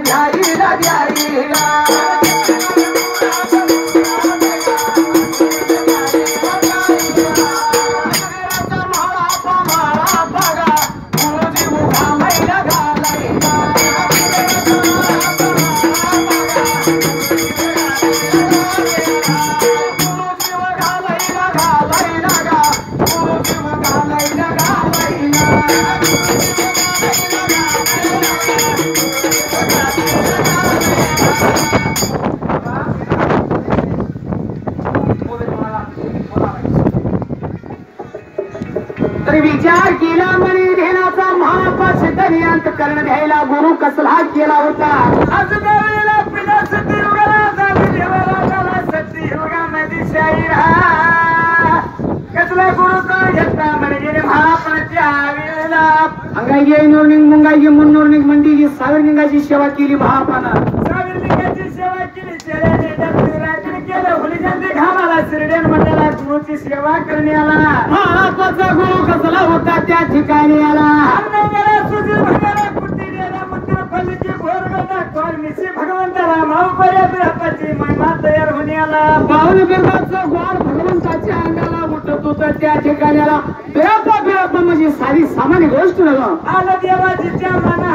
द्यायला द्यायला विचार केला म्हणे घेण्याचा महापाश तरी अंत करण घ्यायला गुरु कसला केला होता आज देवाला पिला सत्ययुगाला झाली देवाला झाला सत्ययुगामध्ये शाहीर कसला गुरु का घेतला म्हणजे महापाच्या वेळेला अंगाई नोर्निंग मुंगाई मुन्नोर्निंग मंडीची सावरलिंगाची सेवा केली महापाना सावरलिंगाची सेवा केली शेऱ्याने रात्री केलं हुलीजंती घामाला शिरडेन मंडळाला गुरुची सेवा करण्याला महापाचा गुरु कसला होता त्या ठिकाणी आला सुजीर भगवान कुठे गेला मंत्र फलीची भोरगटा कॉर्मिशी भगवंताला माऊपर्या बिरपाची महिमा तयार होण्याला बावल बिरपाचं गोड भगवंताच्या अंगाला उठत होतं त्या ठिकाणी आला बिरपा म्हणजे सारी सामान्य गोष्ट नव्हतं आला देवाजीच्या मना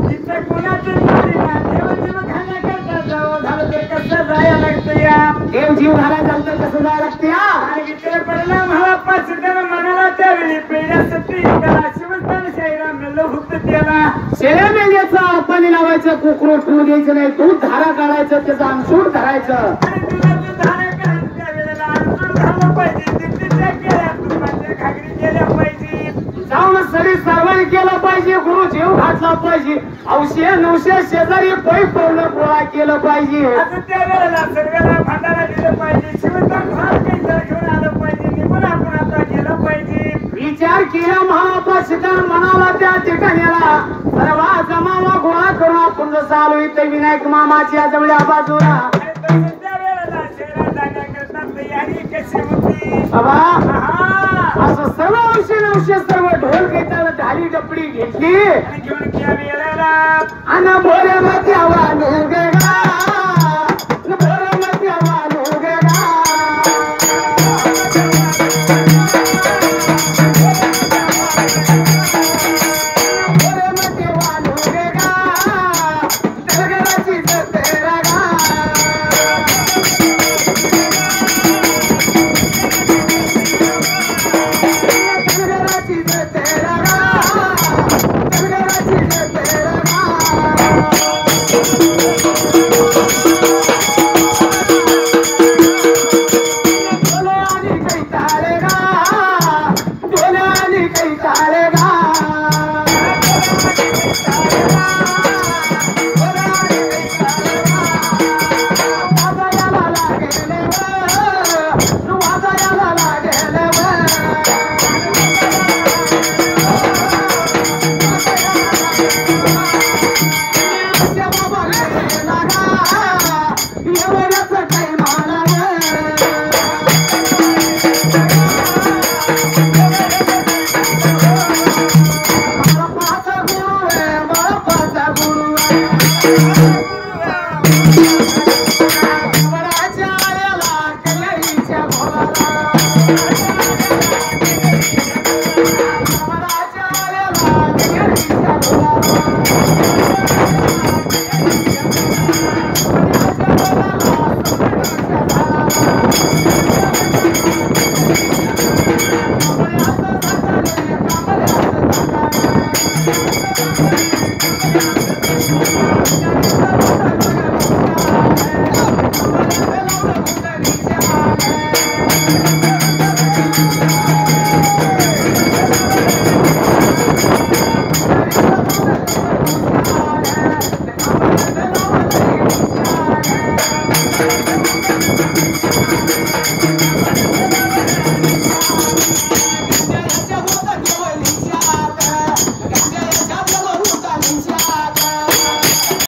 तिथे कोणाची देवाची खाना करता जावं झालं तर कसं जायला लागतं या देव जीव घालायला झालं तर कसं जायला लागतं या आणि विचार पडला महापाच त्यानं मनाला त्यावेळी पेढ्या सत्ती त्याला शिवस्थान शाहीरा मेलं होतं त्याला शेळ्या मेल्याचं आपण लावायचं कुकरू ठेवून द्यायचं नाही दूध धारा काढायचं त्याचं अंसूड धरायचं आणि दुधाचं धारा काढून त्यावेळेला अंसूड घाललं पाहिजे तिथल्या केल्या तुपाच्या घागरी केल्या पाहिजे जाऊन सरी सर्वांनी केलं पाहिजे गुरु जीव घातला पाहिजे 900 शेजारी पै पवलं गोळा केलं पाहिजे असं त्यावेळेला सर्वांना भांडारा दिलं पाहिजे शिवस्थान भात काही घेऊन आलं पाहिजे निघून आपण आता गेलं पाहिजे विचार केला महापाशिकान मनाला त्या ठिकाणीला सर्व जमावा गोळा करून आपण जसं आलो इथे विनायक मामाच्या जवळ्या बाजूला त्यावेळेला शहरात जाण्याकरता तयारी कशी होती बाबा असं सर्व 900 सर्व ढोल घेताना ढाली डपडी घेतली आणि घेऊन त्या वेळेला आणि भोऱ्यामध्ये आवाज उगेगा भोऱ्यामध्ये आवाज उगेगा Hare Rama